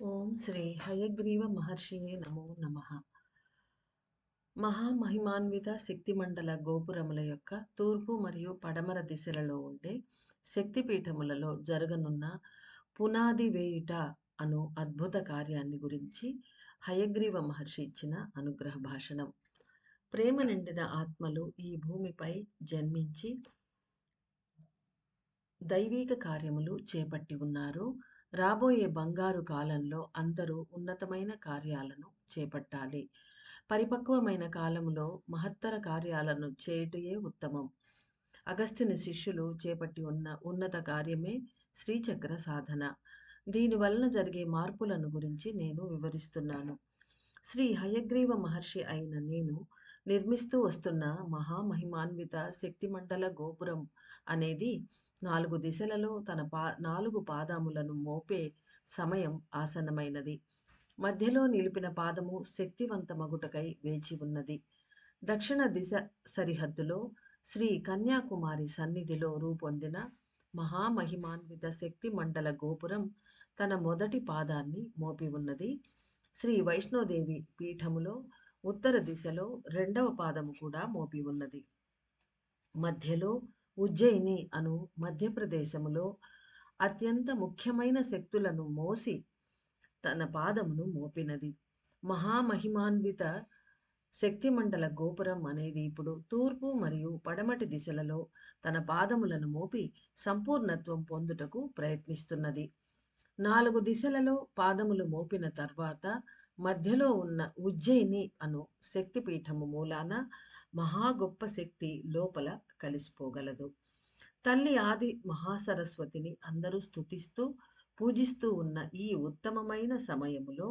ఓం శ్రీ హయగ్రీవ మహర్షియే నమో నమః. మహామహిమాన్విత శక్తిమండల గోపురముల యొక్క తూర్పు మరియు పడమర దిశలలో ఉండే శక్తిపీఠములలో జరగనున్న పునాది వేయుట అను అద్భుత కార్యాన్ని గురించి హయగ్రీవ మహర్షి ఇచ్చిన అనుగ్రహ భాషణం. ప్రేమ నిండిన ఆత్మలు ఈ భూమిపై జన్మించి దైవీక కార్యములు చేపట్టి ఉన్నారు. రాబోయే బంగారు కాలంలో అందరూ ఉన్నతమైన కార్యాలను చేపట్టాలి. పరిపక్వమైన కాలములో మహత్తర కార్యాలను చేయుటయే ఉత్తమం. అగస్త్యుని శిష్యులు చేపట్టి ఉన్న ఉన్నత కార్యమే శ్రీచక్ర సాధన. దీని వలన జరిగే మార్పులను గురించి నేను వివరిస్తున్నాను. శ్రీ హయగ్రీవ మహర్షి అయిన నేను నిర్మిస్తూ వస్తున్న మహామహిమాన్విత శక్తిమండల గోపురం అనేది 4 దిశలలో తన 4 పాదములను మోపే సమయం ఆసన్నమైనది. మధ్యలో నిలిపిన పాదము శక్తివంతమగుటకై వేచి ఉన్నది. దక్షిణ దిశ సరిహద్దులో శ్రీ కన్యాకుమారి సన్నిధిలో రూపొందిన మహామహిమాన్విత శక్తి మండల గోపురం తన మొదటి పాదాన్ని మోపి ఉన్నది. శ్రీ వైష్ణోదేవి పీఠములో ఉత్తర దిశలో రెండవ పాదము కూడా మోపి ఉన్నది. మధ్యలో ఉజ్జయిని అను మధ్యప్రదేశములో అత్యంత ముఖ్యమైన శక్తులను మోసి తన పాదమును మోపినది. మహామహిమాన్విత శక్తిమండల గోపురం అనేది ఇప్పుడు తూర్పు మరియు పడమటి దిశలలో తన పాదములను మోపి సంపూర్ణత్వం పొందుటకు ప్రయత్నిస్తున్నది. 4 దిశలలో పాదములు మోపిన తర్వాత మధ్యలో ఉన్న ఉజ్జయిని అను శక్తిపీఠము మూలాన మహా గొప్ప శక్తి లోపల కలిసిపోగలదు. తల్లి ఆది మహాసరస్వతిని అందరూ స్తుతిస్తూ పూజిస్తూ ఉన్న ఈ ఉత్తమమైన సమయములో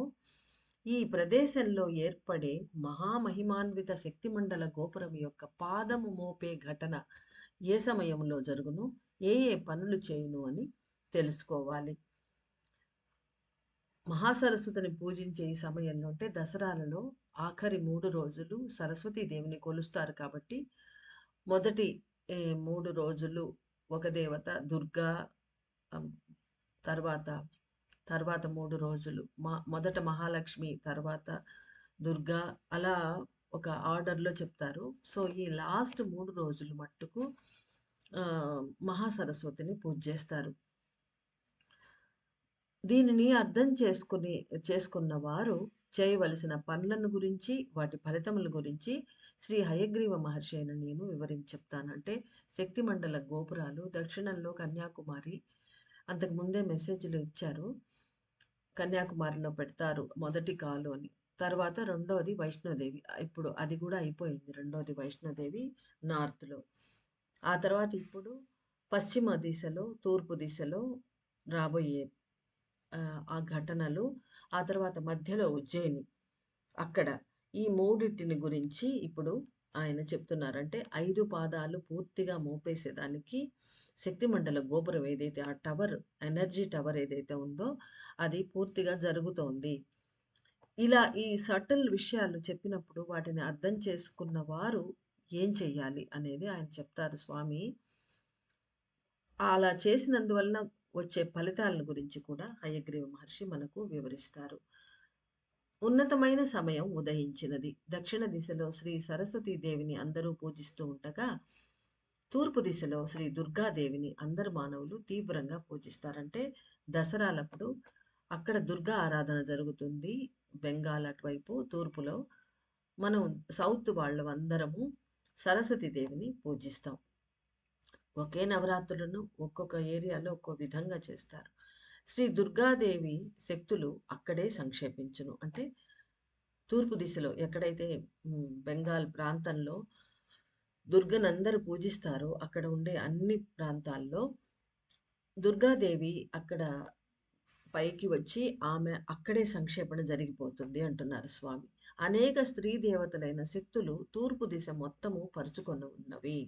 ఈ ప్రదేశంలో ఏర్పడే మహామహిమాన్విత శక్తిమండల గోపురం యొక్క పాదము మోపే ఘటన ఏ సమయంలో జరుగును, ఏ ఏ పనులు చేయును అని తెలుసుకోవాలి. మహాసరస్వతిని పూజించే ఈ సమయంలో అంటే దసరాలలో ఆఖరి 3 రోజులు సరస్వతీదేవిని కొలుస్తారు కాబట్టి మొదటి 3 రోజులు ఒక దేవత దుర్గా, తర్వాత తర్వాత 3 రోజులు మొదట మహాలక్ష్మి, తర్వాత దుర్గా, అలా ఒక ఆర్డర్‌లో చెప్తారు. సో, ఈ లాస్ట్ 3 రోజులు మట్టుకు మహాసరస్వతిని పూజ చేస్తారు. దీనిని అర్థం చేసుకున్న వారు చేయవలసిన పనులను గురించి, వాటి ఫలితముల గురించి శ్రీ హయగ్రీవ మహర్షి అయిన నేను వివరించి చెప్తాను. అంటే శక్తిమండల గోపురాలు దక్షిణంలో కన్యాకుమారి, అంతకు ముందే మెసేజ్‌లు ఇచ్చారు. కన్యాకుమారిలో పెడతారు మొదటి కాలు అని. తర్వాత రెండోది వైష్ణోదేవి. ఇప్పుడు అది కూడా అయిపోయింది. రెండోది వైష్ణోదేవి నార్త్‌లో. ఆ తర్వాత ఇప్పుడు పశ్చిమ దిశలో, తూర్పు దిశలో రాబోయే ఆ ఘటనలు, ఆ తర్వాత మధ్యలో ఉజ్జయిని, అక్కడ ఈ మూడిటిని గురించి ఇప్పుడు ఆయన చెప్తున్నారు. అంటే 5 పాదాలు పూర్తిగా మోపేసేదానికి శక్తిమండల గోపురం ఏదైతే ఆ టవర్, ఎనర్జీ టవర్ ఏదైతే ఉందో అది పూర్తిగా జరుగుతోంది. ఇలా ఈ సటిల్ విషయాలు చెప్పినప్పుడు వాటిని అర్థం చేసుకున్న వారు ఏం చెయ్యాలి అనేది ఆయన చెప్తారు స్వామి. అలా చేసినందువలన వచ్చే ఫలితాలను గురించి కూడా హయగ్రీవ మహర్షి మనకు వివరిస్తారు. ఉన్నతమైన సమయం ఉదయించినది. దక్షిణ దిశలో శ్రీ సరస్వతీ దేవిని అందరూ పూజిస్తూ ఉండగా, తూర్పు దిశలో శ్రీ దుర్గాదేవిని అందరు మానవులు తీవ్రంగా పూజిస్తారంటే దసరాలప్పుడు అక్కడ దుర్గా ఆరాధన జరుగుతుంది. బెంగాల్ అటువైపు తూర్పులో. మనం సౌత్ వాళ్ళమందరము సరస్వతీ దేవిని పూజిస్తాం. ఒకే నవరాత్రులను ఒక్కొక్క ఏరియాలో ఒక్కో విధంగా చేస్తారు. శ్రీ దుర్గాదేవి శక్తులు అక్కడే సంక్షేపించును. అంటే తూర్పు దిశలో ఎక్కడైతే బెంగాల్ ప్రాంతంలో దుర్గనందరూ పూజిస్తారో అక్కడ ఉండే అన్ని ప్రాంతాల్లో దుర్గాదేవి అక్కడ పైకి వచ్చి ఆమె అక్కడే సంక్షేపణ జరిగిపోతుంది అంటున్నారు స్వామి. అనేక స్త్రీ దేవతలైన శక్తులు తూర్పు దిశ మొత్తము పరుచుకొని ఉన్నవి.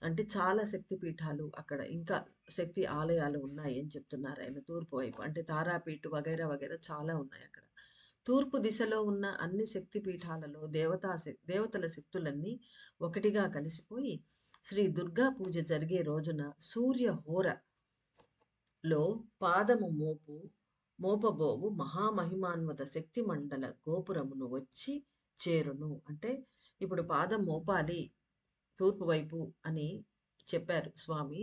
అంటే చాలా శక్తి పీఠాలు అక్కడ, ఇంకా శక్తి ఆలయాలు ఉన్నాయి అని చెప్తున్నారు ఆయన తూర్పు వైపు. అంటే తారాపీఠ వగైరా వగైరా చాలా ఉన్నాయి అక్కడ. తూర్పు దిశలో ఉన్న అన్ని శక్తి పీఠాలలో దేవతల శక్తులన్నీ ఒకటిగా కలిసిపోయి శ్రీ దుర్గా పూజ జరిగే రోజున సూర్య హోరలో పాదము మోపు మోపబోవు మహామహిమాన్విత శక్తి మండల గోపురమును వచ్చి చేరును. అంటే ఇప్పుడు పాదం మోపాలి తూర్పు వైపు అని చెప్పారు స్వామి.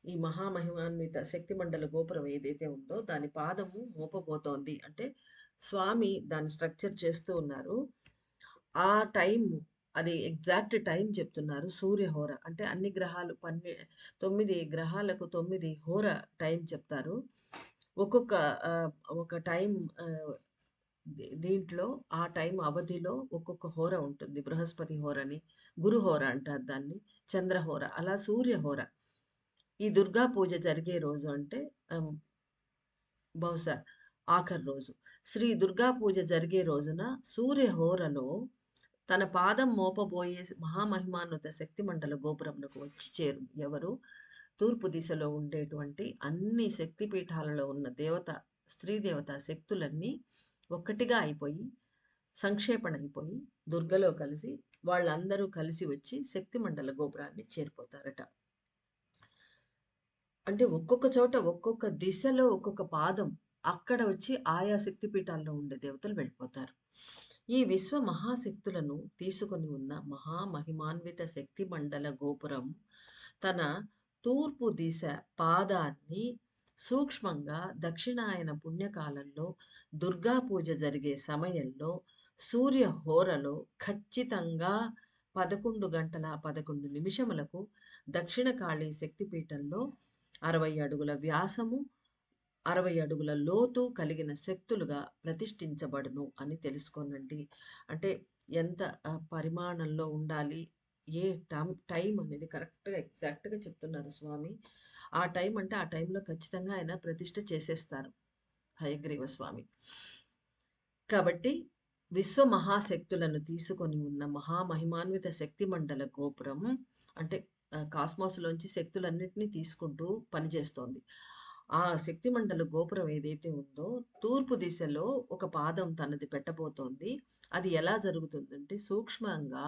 ఈ మహామహిమాన్విత శక్తి మండల గోపురం ఏదైతే ఉందో దాని పాదము మోపబోతోంది. అంటే స్వామి దాన్ని స్ట్రక్చర్ చేస్తూ ఉన్నారు. ఆ టైం అది ఎగ్జాక్ట్ టైం చెప్తున్నారు. సూర్యహోర అంటే అన్ని గ్రహాలు 9 గ్రహాలకు 9 హోర టైం చెప్తారు. ఒక్కొక్క ఒక టైం దీంట్లో ఆ టైం అవధిలో ఒక్కొక్క హోర ఉంటుంది. బృహస్పతి హోరని, గురు హోర అంటారు దాన్ని, చంద్రహోర, అలా సూర్యహోర. ఈ దుర్గా పూజ జరిగే రోజు అంటే బహుశా ఆఖరి రోజు. శ్రీ దుర్గా పూజ జరిగే రోజున సూర్యహోరలో తన పాదం మోపబోయే మహామహిమాన్విత శక్తి మండల గోపురమునకు వచ్చి చేరు ఎవరు? తూర్పు దిశలో ఉండేటువంటి అన్ని శక్తి పీఠాలలో ఉన్న దేవత, స్త్రీ దేవత శక్తులన్నీ ఒక్కటిగా అయిపోయి, సంక్షేపణ అయిపోయి, దుర్గలో కలిసి వాళ్ళందరూ కలిసి వచ్చి శక్తి మండల గోపురాన్ని చేరిపోతారట. అంటే ఒక్కొక్క చోట ఒక్కొక్క దిశలో ఒక్కొక్క పాదం అక్కడ వచ్చి ఆయా శక్తి పీఠాల్లో ఉండే దేవతలు వెళ్ళిపోతారు. ఈ విశ్వ మహాశక్తులను తీసుకొని ఉన్న మహామహిమాన్విత శక్తి మండల గోపురం తన తూర్పు దిశ పాదాన్ని సూక్ష్మంగా దక్షిణాయన పుణ్యకాలంలో దుర్గా పూజ జరిగే సమయంలో సూర్య హోరలో ఖచ్చితంగా 11 గంటల 11 నిమిషములకు దక్షిణ కాళీ శక్తిపీఠంలో 60 అడుగుల వ్యాసము, 60 అడుగుల లోతు కలిగిన శక్తులుగా ప్రతిష్ఠించబడును అని తెలుసుకోనండి. అంటే ఎంత పరిమాణంలో ఉండాలి, ఏ టైం అనేది కరెక్ట్‌గా ఎగ్జాక్ట్‌గా చెప్తున్నారు స్వామి. ఆ టైం అంటే ఆ టైంలో ఖచ్చితంగా ఆయన ప్రతిష్ఠ చేసేస్తారు హయగ్రీవ స్వామి. కాబట్టి విశ్వ మహాశక్తులను తీసుకొని ఉన్న మహామహిమాన్విత శక్తి మండల గోపురం అంటే కాస్మాస్‌లోంచి శక్తులన్నిటిని తీసుకుంటూ పనిచేస్తోంది. ఆ శక్తి మండల గోపురం ఏదైతే ఉందో తూర్పు దిశలో ఒక పాదం తనది పెట్టబోతోంది. అది ఎలా జరుగుతుందంటే సూక్ష్మంగా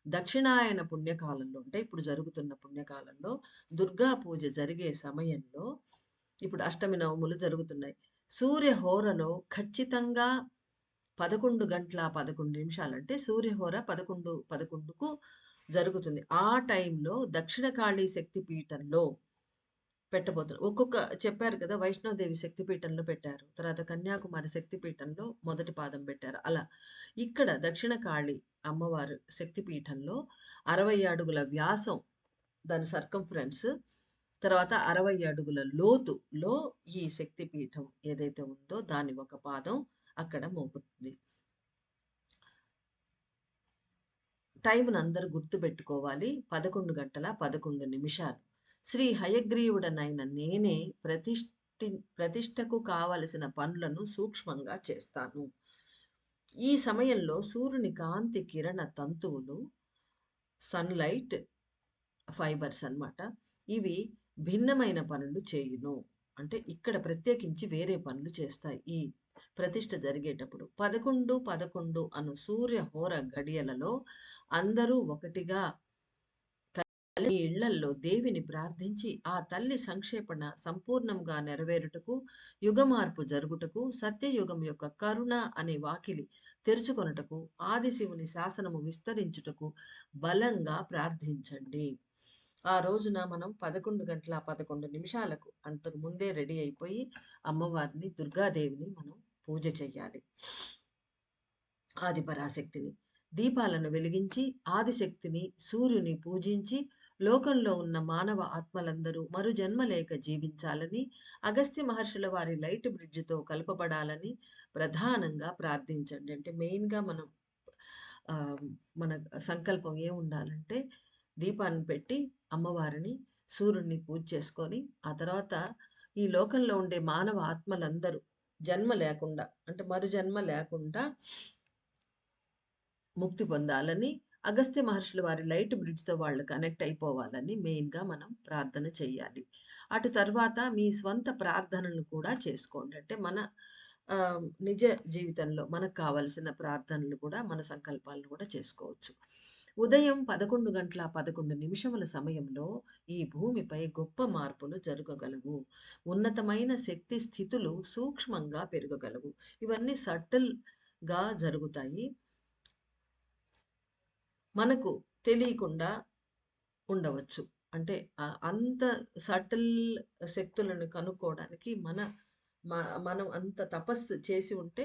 దక్షిణాయన పుణ్యకాలంలో అంటే ఇప్పుడు జరుగుతున్న పుణ్యకాలంలో దుర్గా పూజ జరిగే సమయంలో ఇప్పుడు అష్టమి నవములు జరుగుతున్నాయి. సూర్యహోరలో ఖచ్చితంగా 11 గంటల 11 నిమిషాలు అంటే సూర్యహోర 11:11కు జరుగుతుంది. ఆ టైంలో దక్షిణ కాళీ శక్తి పీఠంలో పెట్టబోతున్నారు. ఒక్కొక్క చెప్పారు కదా! వైష్ణోదేవి శక్తిపీఠంలో పెట్టారు. తర్వాత కన్యాకుమారి శక్తిపీఠంలో మొదటి పాదం పెట్టారు. అలా ఇక్కడ దక్షిణ కాళి అమ్మవారు శక్తిపీఠంలో 60 అడుగుల వ్యాసం దాని సర్కంఫరెన్స్, తర్వాత 60 అడుగుల లోతులో ఈ శక్తిపీఠం ఏదైతే ఉందో దాని ఒక పాదం అక్కడ మోపుతుంది. టైంని అందరూ గుర్తుపెట్టుకోవాలి. 11 గంటల 11 నిమిషాలు. శ్రీ హయగ్రీవుడనైన నేనే ప్రతిష్టకు కావలసిన పనులను సూక్ష్మంగా చేస్తాను. ఈ సమయంలో సూర్యుని కాంతి కిరణ తంతువులు సన్‌లైట్ ఫైబర్స్ అన్నమాట. ఇవి భిన్నమైన పనులు చేయును. అంటే ఇక్కడ ప్రత్యేకించి వేరే పనులు చేస్తాయి. ఈ ప్రతిష్ఠ జరిగేటప్పుడు 11, 11 అను సూర్య హోర గడియలలో అందరూ ఒకటిగా మీ ఇళ్లల్లో దేవిని ప్రార్థించి ఆ తల్లి సంక్షేపణ సంపూర్ణంగా నెరవేరుటకు, యుగమార్పు జరుగుటకు, సత్యయుగం యొక్క కరుణ అనే వాకిలి తెరుచుకొనుటకు, ఆదిశివుని శాసనము విస్తరించుటకు బలంగా ప్రార్థించండి. ఆ రోజున మనం 11 గంటల 11 నిమిషాలకు అంతకు ముందే రెడీ అయిపోయి అమ్మవారిని దుర్గాదేవిని మనం పూజ చెయ్యాలి. ఆదిపరాశక్తిని దీపాలను వెలిగించి ఆదిశక్తిని సూర్యుని పూజించి లోకంలో ఉన్న మానవ ఆత్మలందరూ మరు జన్మ లేక జీవించాలని అగస్త్య మహర్షుల వారి లైట్ బ్రిడ్జ్తో కలపబడాలని ప్రధానంగా ప్రార్థించండి. అంటే మెయిన్గా మనం మన సంకల్పం ఏముండాలంటే దీపాన్ని పెట్టి అమ్మవారిని సూర్యుడిని పూజ చేసుకొని ఆ తర్వాత ఈ లోకంలో ఉండే మానవ ఆత్మలందరూ జన్మ లేకుండా అంటే మరు జన్మ లేకుండా ముక్తి పొందాలని అగస్త్య మహర్షుల వారి లైట్ బ్రిడ్జ్‌తో వాళ్ళు కనెక్ట్ అయిపోవాలని మెయిన్‌గా మనం ప్రార్థన చేయాలి. అటు తర్వాత మీ స్వంత ప్రార్థనలు కూడా చేసుకోండి. అంటే మన నిజ జీవితంలో మనకు కావాల్సిన ప్రార్థనలు కూడా మన సంకల్పాలను కూడా చేసుకోవచ్చు. ఉదయం 11:11 సమయంలో ఈ భూమిపై గొప్ప మార్పులు జరగగలవు. ఉన్నతమైన శక్తి స్థితులు సూక్ష్మంగా పెరగగలవు. ఇవన్నీ సటిల్‌గా జరుగుతాయి. మనకు తెలియకుండా ఉండవచ్చు. అంటే అంత సటిల్ శక్తులను కనుక్కోవడానికి మ మనం అంత తపస్సు చేసి ఉంటే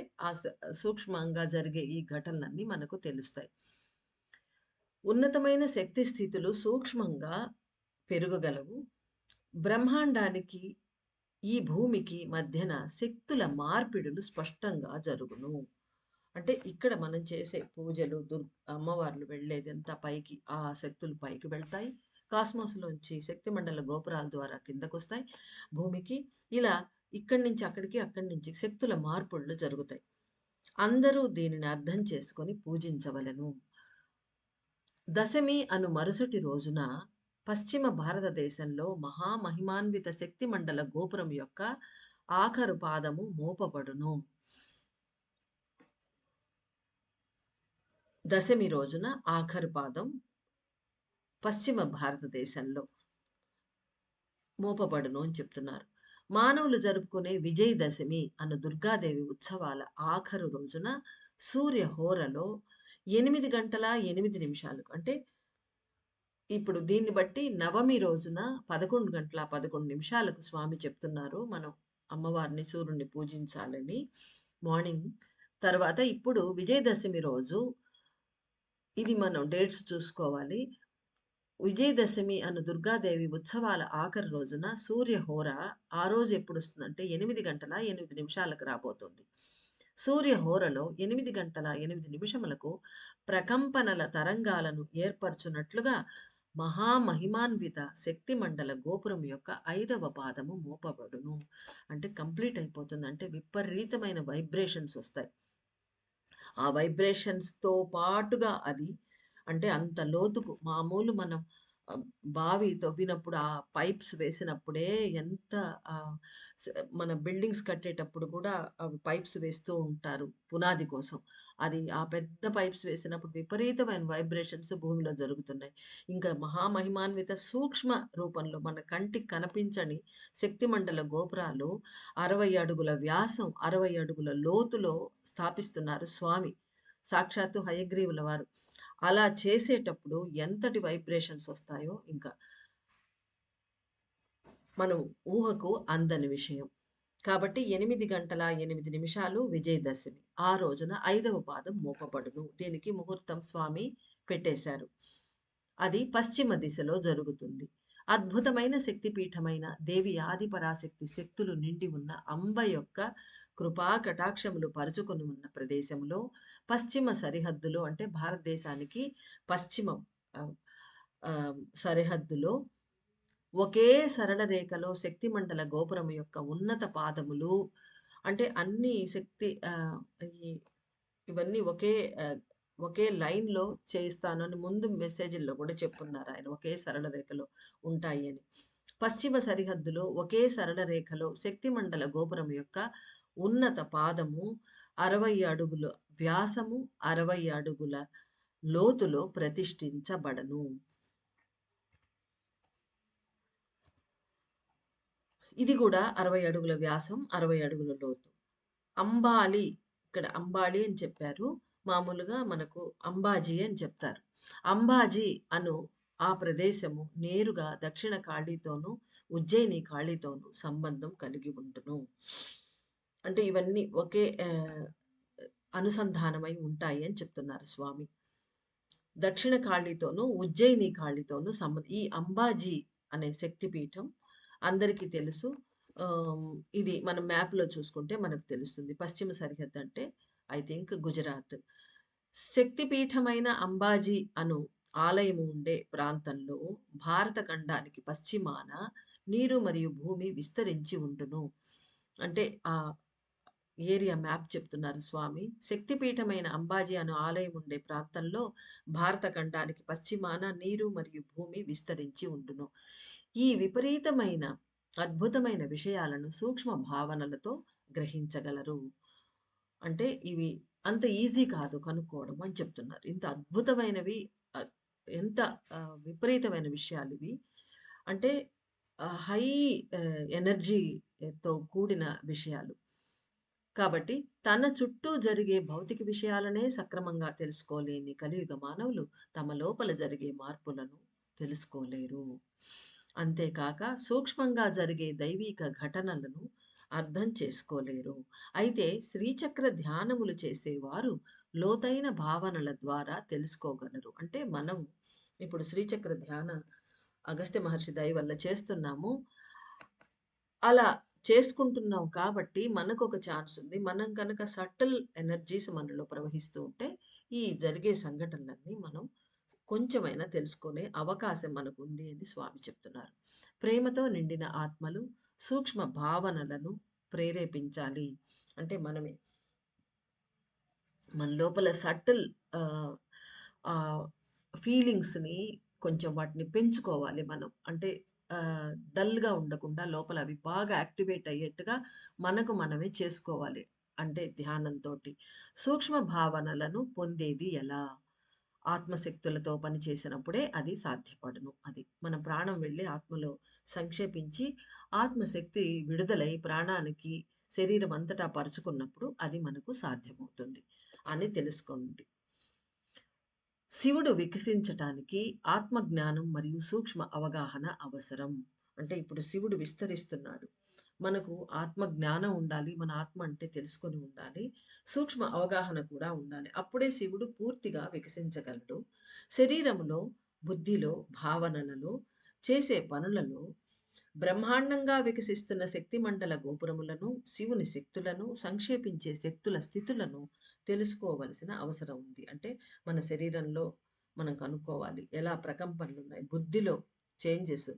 సూక్ష్మంగా జరిగే ఈ ఘటనలన్నీ మనకు తెలుస్తాయి. ఉన్నతమైన శక్తి స్థితులు సూక్ష్మంగా పెరగగలవు. బ్రహ్మాండానికి, ఈ భూమికి మధ్యన శక్తుల మార్పిడులు స్పష్టంగా జరుగును. అంటే ఇక్కడ మనం చేసే పూజలు, అమ్మవార్లు వెళ్ళేదంతా పైకి, ఆ శక్తులు పైకి వెళ్తాయి. కాస్మోస్‌లోంచి శక్తిమండల గోపురాల ద్వారా కిందకొస్తాయి భూమికి. ఇలా ఇక్కడి నుంచి అక్కడికి, అక్కడి నుంచి శక్తుల మార్పుళ్ళు జరుగుతాయి. అందరూ దీనిని అర్థం చేసుకొని పూజించవలెను. దశమి అను మరుసటి రోజున పశ్చిమ భారతదేశంలో మహామహిమాన్విత శక్తిమండల గోపురం యొక్క ఆఖరు పాదము మోపబడును. దశమి రోజున ఆఖరు పాదం పశ్చిమ భారతదేశంలో మోపబడును అని చెప్తున్నారు. మానవులు జరుపుకునే విజయదశమి అను దుర్గాదేవి ఉత్సవాల ఆఖరు రోజున సూర్య హోరలో 8:08 అంటే ఇప్పుడు దీన్ని బట్టి నవమి రోజున 11:11 స్వామి చెప్తున్నారు. మనం అమ్మవారిని, సూర్యుడిని పూజించాలని మార్నింగ్. తర్వాత ఇప్పుడు విజయదశమి రోజు, ఇది మనం డేట్స్ చూసుకోవాలి. విజయదశమి అను దుర్గాదేవి ఉత్సవాల ఆఖరి రోజున సూర్యహోర ఆ రోజు ఎప్పుడొస్తుందంటే 8:08 రాబోతుంది. సూర్యహోరలో 8:08 ప్రకంపనల తరంగాలను ఏర్పరచునట్లుగా మహామహిమాన్విత శక్తి మండల గోపురం యొక్క 5వ పాదము మోపబడును. అంటే కంప్లీట్ అయిపోతుంది. అంటే విపరీతమైన వైబ్రేషన్స్ వస్తాయి. ఆ వైబ్రేషన్స్‌తో పాటుగా అది, అంటే అంత లోతుకు మామూలు మనం బావి తవ్వినప్పుడు ఆ పైప్స్ వేసినప్పుడే ఎంత ఆహ్, స మన బిల్డింగ్స్ కట్టేటప్పుడు కూడా పైప్స్ వేస్తూ ఉంటారు పునాది కోసం. అది ఆ పెద్ద పైప్స్ వేసినప్పుడు విపరీతమైన వైబ్రేషన్స్ భూమిలో జరుగుతున్నాయి. ఇంకా మహామహిమాన్విత సూక్ష్మ రూపంలో మన కంటికి కనిపించని శక్తిమండల గోపురాలు 60 అడుగుల వ్యాసం, 60 అడుగుల లోతులో స్థాపిస్తున్నారు స్వామి. సాక్షాత్తు హయగ్రీవుల వారు. అలా చేసేటప్పుడు ఎంతటి వైబ్రేషన్స్ వస్తాయో ఇంకా మనం ఊహకు అందని విషయం. కాబట్టి 8:08 విజయదశమి. ఆ రోజున 5వ పాదం మోపబడును. దీనికి ముహూర్తం స్వామి పెట్టేశారు. అది పశ్చిమ దిశలో జరుగుతుంది. అద్భుతమైన శక్తిపీఠమైన దేవి ఆదిపరాశక్తి శక్తులు నిండి ఉన్న అంబ యొక్క కృపా కటాక్షములు పరుచుకొని ఉన్న ప్రదేశంలో పశ్చిమ సరిహద్దులో, అంటే భారతదేశానికి పశ్చిమం ఆహ్, సరిహద్దులో ఒకే సరళ రేఖలో శక్తిమండల గోపురం యొక్క ఉన్నత పాదములు, అంటే అన్ని శక్తి ఈ ఇవన్నీ ఒకే లైన్‌లో చేయిస్తానని ముందు మెసేజ్‌ల్లో కూడా చెప్పున్నారు ఆయన. ఒకే సరళ రేఖలో ఉంటాయి అని. పశ్చిమ సరిహద్దులో ఒకే సరళ రేఖలో శక్తిమండల గోపురం యొక్క ఉన్నత పాదము 60 అడుగుల వ్యాసము, 60 అడుగుల లోతులో ప్రతిష్ఠించబడను. ఇది కూడా 60 అడుగుల వ్యాసం, 60 అడుగుల లోతు. అంబాలి, ఇక్కడ అంబాలి అని చెప్పారు. మామూలుగా మనకు అంబాజీ అని చెప్తారు. అంబాజీ అను ఆ ప్రదేశము నేరుగా దక్షిణ కాళీతోనూ, ఉజ్జయిని కాళీతోనూ సంబంధం కలిగి ఉండును. అంటే ఇవన్నీ ఒకే అనుసంధానమై ఉంటాయి అని చెప్తున్నారు స్వామి. దక్షిణ కాళీతోనూ, ఉజ్జయిని కాళీతోనూ ఈ అంబాజీ అనే శక్తిపీఠం అందరికీ తెలుసు. ఇది మనం మ్యాప్‌లో చూసుకుంటే మనకు తెలుస్తుంది. పశ్చిమ సరిహద్దు అంటే ఐ థింక్ గుజరాత్. శక్తిపీఠమైన అంబాజీ అను ఆలయము ఉండే ప్రాంతంలో భారత ఖండానికి పశ్చిమాన నీరు మరియు భూమి విస్తరించి ఉండును. అంటే ఏరియా మ్యాప్ చెప్తున్నారు స్వామి. శక్తిపీఠమైన అంబాజీ అను ఆలయం ఉండే ప్రాంతంలో భారత ఖండానికి పశ్చిమాన నీరు మరియు భూమి విస్తరించి ఉండును. ఈ విపరీతమైన అద్భుతమైన విషయాలను సూక్ష్మ భావనలతో గ్రహించగలరు. అంటే ఇవి అంత ఈజీ కాదు కనుక్కోవడం అని చెప్తున్నారు. ఇంత అద్భుతమైనవి ఎంత విపరీతమైన విషయాలివి. అంటే హై ఎనర్జీతో కూడిన విషయాలు. కాబట్టి తన చుట్టూ జరిగే భౌతిక విషయాలనే సక్రమంగా తెలుసుకోలేని కలియుగ మానవులు తమ లోపల జరిగే మార్పులను తెలుసుకోలేరు. అంతేకాక సూక్ష్మంగా జరిగే దైవీక ఘటనలను అర్థం చేసుకోలేరు. అయితే శ్రీచక్ర ధ్యానములు చేసేవారు లోతైన భావనల ద్వారా తెలుసుకోగలరు. అంటే మనం ఇప్పుడు శ్రీచక్ర ధ్యాన అగస్త్య మహర్షి దయ వల్ల చేస్తున్నాము. అలా చేసుకుంటున్నాం కాబట్టి మనకొక ఛాన్స్ ఉంది. మనం గనక సటిల్ ఎనర్జీస్ మనలో ప్రవహిస్తూ ఉంటే, ఈ జరిగే సంఘటనలన్నీ మనం కొంచెమైనా తెలుసుకునే అవకాశం మనకుంది అని స్వామి చెప్తున్నారు. ప్రేమతో నిండిన ఆత్మలు సూక్ష్మ భావనలను ప్రేరేపించాలి. అంటే మనమే మన లోపల సటిల్ ఆహ్, ఆహ్, ఫీలింగ్స్‌ని కొంచెం వాటిని పెంచుకోవాలి మనం. అంటే డల్‌గా ఉండకుండా లోపల అవి బాగా యాక్టివేట్ అయ్యేట్టుగా మనకు మనమే చేసుకోవాలి. అంటే ధ్యానంతోటి. సూక్ష్మ భావనలను పొందేది ఎలా? ఆత్మశక్తులతో పని చేసినప్పుడే అది సాధ్యపడును. అది. మన ప్రాణం వెళ్ళి ఆత్మలో సంక్షేపించి ఆత్మశక్తి విడుదలై ప్రాణానికి శరీరం అంతటా పరుచుకున్నప్పుడు అది మనకు సాధ్యమవుతుంది అని తెలుసుకోండి. శివుడు వికసించటానికి ఆత్మజ్ఞానం మరియు సూక్ష్మ అవగాహన అవసరం. అంటే ఇప్పుడు శివుడు విస్తరిస్తున్నాడు. మనకు ఆత్మ జ్ఞానం ఉండాలి. మన ఆత్మ అంటే తెలుసుకొని ఉండాలి. సూక్ష్మ అవగాహన కూడా ఉండాలి. అప్పుడే శివుడు పూర్తిగా వికసించగలడు. శరీరములో, బుద్ధిలో, భావనలలో, చేసే పనులలో బ్రహ్మాండంగా వికసిస్తున్న శక్తిమండల గోపురములను, శివుని శక్తులను, సంక్షేపించే శక్తుల స్థితులను తెలుసుకోవలసిన అవసరం ఉంది. అంటే మన శరీరంలో మనం కనుక్కోవాలి. ఎలా ప్రకంపనలున్నాయి. బుద్ధిలో చేంజెస్,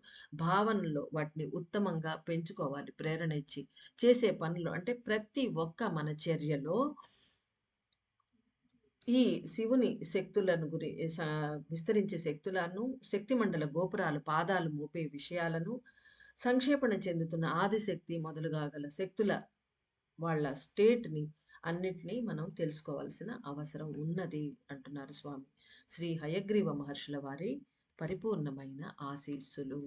భావనలో వాటిని ఉత్తమంగా పెంచుకోవాలి ప్రేరణ ఇచ్చి. చేసే పనులు అంటే ప్రతి ఒక్క మన చర్యలో ఈ శివుని శక్తులను విస్తరించే శక్తులను, శక్తిమండల గోపురాలు పాదాలు మోపే విషయాలను, సంక్షేపణ చెందుతున్న ఆదిశక్తి మొదలుగా గల శక్తుల వాళ్ళ స్టేట్‌ని అన్నిటిని మనం తెలుసుకోవాల్సిన అవసరం ఉన్నది అంటున్నారు స్వామి. శ్రీ హయగ్రీవ మహర్షుల వారి పరిపూర్ణమైన ఆశీస్సులు.